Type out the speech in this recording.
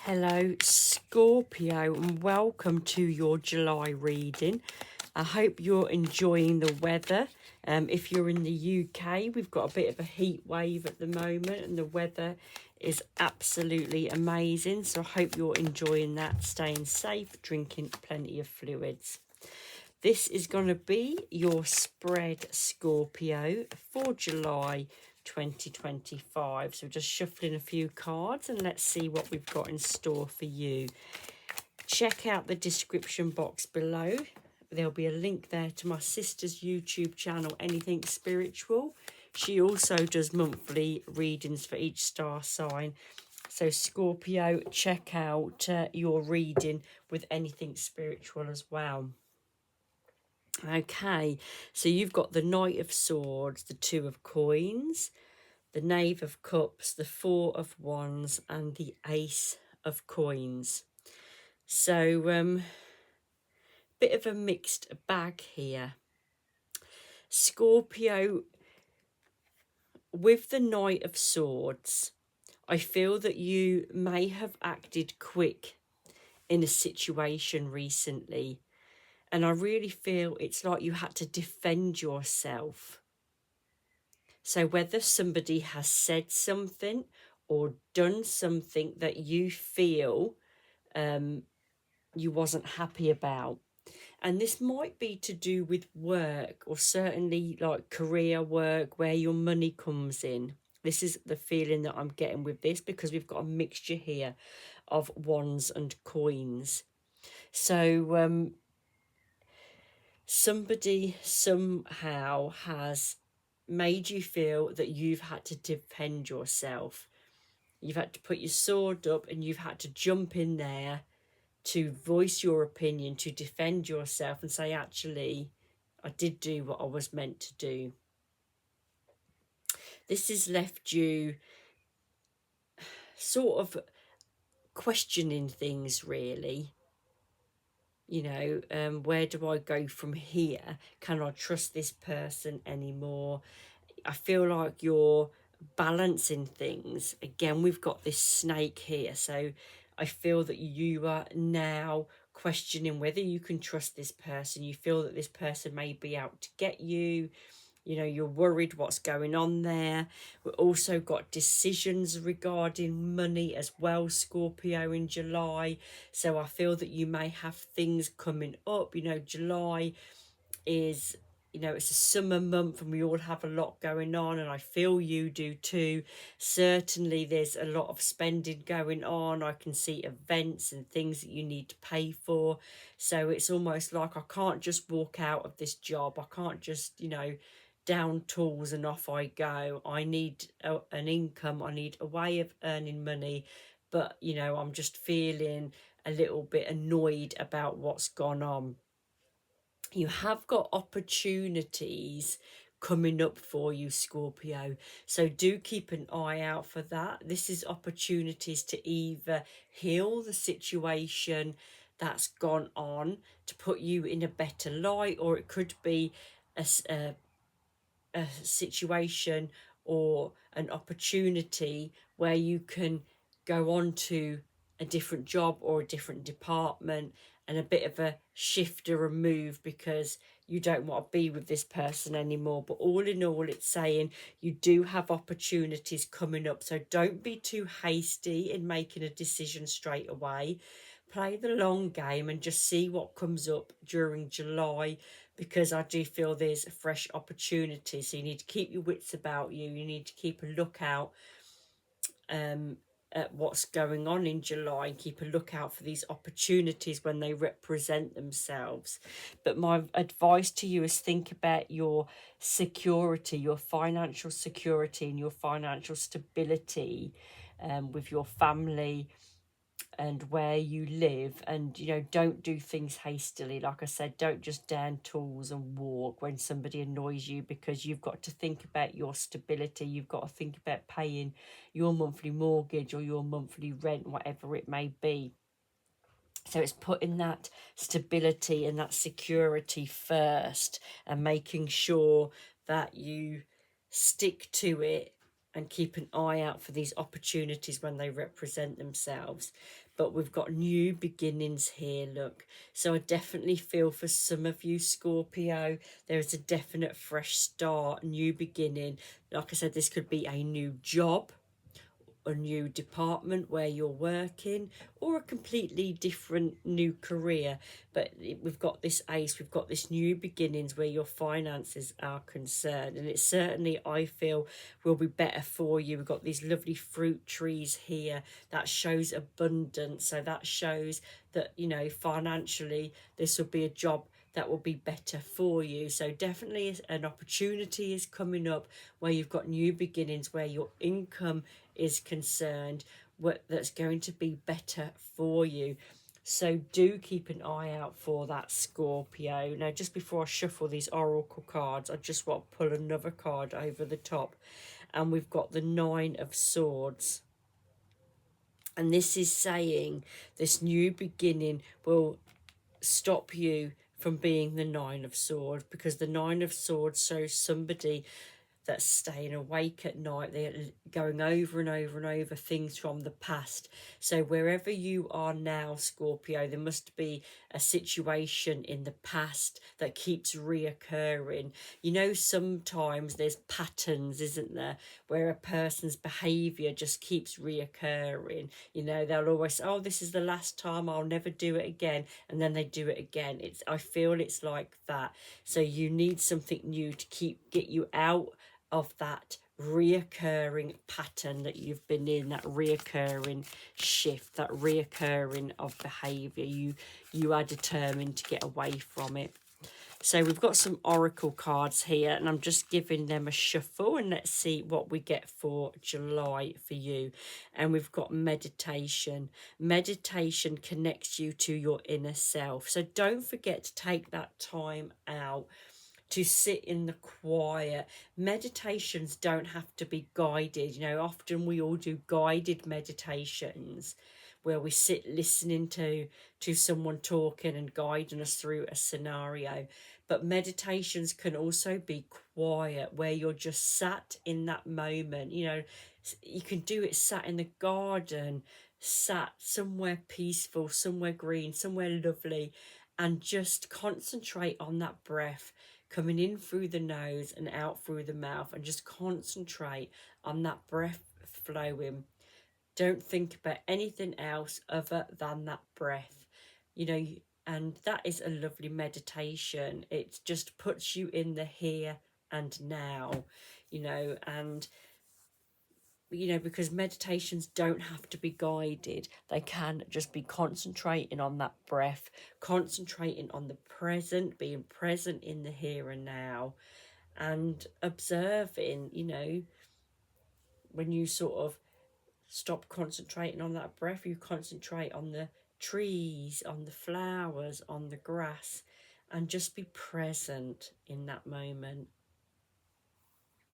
Hello Scorpio, and welcome to your July reading. I hope you're enjoying the weather. If you're in the UK, we've got a bit of a heat wave at the moment and the weather is absolutely amazing. So I hope you're enjoying that, staying safe, drinking plenty of fluids. This is going to be your spread, Scorpio, for July 2025. So just shuffling a few cards and let's see what we've got in store for you. Check out the description box below. There'll be a link there to my sister's YouTube channel, Anything Spiritual. She also does monthly readings for each star sign. So Scorpio, check out your reading with Anything Spiritual as well. Okay, so you've got the Knight of Swords, the Two of Coins, the Knave of Cups, the Four of Wands, and the Ace of Coins. So, bit of a mixed bag here. Scorpio, with the Knight of Swords, I feel that you may have acted quick in a situation recently. And I really feel it's like you had to defend yourself. So whether somebody has said something or done something that you feel you wasn't happy about. And this might be to do with work, or certainly like career work where your money comes in. This is the feeling that I'm getting with this, because we've got a mixture here of wands and coins. So somebody somehow has made you feel that you've had to defend yourself. You've had to put your sword up and you've had to jump in there to voice your opinion, to defend yourself and say, actually, I did do what I was meant to do. This has left you sort of questioning things, really. You know, where do I go from here? Can I trust this person anymore? I feel like you're balancing things. Again, we've got this snake here. So I feel that you are now questioning whether you can trust this person. You feel that this person may be out to get you. You know, you're worried what's going on there. We've also got decisions regarding money as well, Scorpio, in July. So I feel that you may have things coming up. You know, July is, you know, it's a summer month and we all have a lot going on, and I feel you do too. Certainly there's a lot of spending going on. I can see events and things that you need to pay for. So it's almost like I can't just walk out of this job. I can't just, you know, down tools and off I go. I need an income. I need a way of earning money. But, you know, I'm just feeling a little bit annoyed about what's gone on. You have got opportunities coming up for you, Scorpio. So do keep an eye out for that. This is opportunities to either heal the situation that's gone on to put you in a better light, or it could be a situation or an opportunity where you can go on to a different job or a different department, and a bit of a shift or a move because you don't want to be with this person anymore. But all in all, it's saying you do have opportunities coming up. So don't be too hasty in making a decision straight away. Play the long game and just see what comes up during July, because I do feel there's a fresh opportunity. So you need to keep your wits about you. You need to keep a lookout at what's going on in July, and keep a lookout for these opportunities when they represent themselves. But my advice to you is think about your security, your financial security and your financial stability with your family and where you live. And, you know, don't do things hastily. Like I said, don't just down tools and walk when somebody annoys you, because you've got to think about your stability. You've got to think about paying your monthly mortgage or your monthly rent, whatever it may be. So it's putting that stability and that security first and making sure that you stick to it and keep an eye out for these opportunities when they represent themselves. but we've got new beginnings here, look. So I definitely feel for some of you, Scorpio, there is a definite fresh start, new beginning. Like I said, this could be a new job, a new department where you're working, or a completely different new career. But we've got this ace, we've got this new beginnings where your finances are concerned, and it certainly, I feel, will be better for you. We've got these lovely fruit trees here that shows abundance, so that shows that, you know, financially this will be a job that will be better for you. So definitely an opportunity is coming up where you've got new beginnings, where your income is concerned, that's going to be better for you. So do keep an eye out for that, Scorpio. Now, just before I shuffle these oracle cards, I just want to pull another card over the top, and we've got the Nine of Swords. And this is saying this new beginning will stop you from being the Nine of Swords, because the Nine of Swords shows somebody that's staying awake at night. They're going over and over and over things from the past. So wherever you are now, Scorpio, there must be a situation in the past that keeps reoccurring. You know, sometimes there's patterns, isn't there, where a person's behaviour just keeps reoccurring. You know, they'll always say, oh, this is the last time, I'll never do it again, and then they do it again. I feel it's like that. So you need something new to get you out of that reoccurring pattern that you've been in, that reoccurring shift, that reoccurring of behavior. You are determined to get away from it. So we've got some oracle cards here, and I'm just giving them a shuffle, and let's see what we get for July for you. And we've got meditation. Meditation connects you to your inner self, so don't forget to take that time out to sit in the quiet. Meditations don't have to be guided. You know, often we all do guided meditations where we sit listening to someone talking and guiding us through a scenario. But meditations can also be quiet, where you're just sat in that moment. You know, you can do it sat in the garden, sat somewhere peaceful, somewhere green, somewhere lovely, and just concentrate on that breath coming in through the nose and out through the mouth, and just concentrate on that breath flowing. Don't think about anything else other than that breath, you know. And that is a lovely meditation. It just puts you in the here and now, you know. And you know, because meditations don't have to be guided. They can just be concentrating on that breath, concentrating on the present, being present in the here and now, and observing, you know, when you sort of stop concentrating on that breath, you concentrate on the trees, on the flowers, on the grass, and just be present in that moment.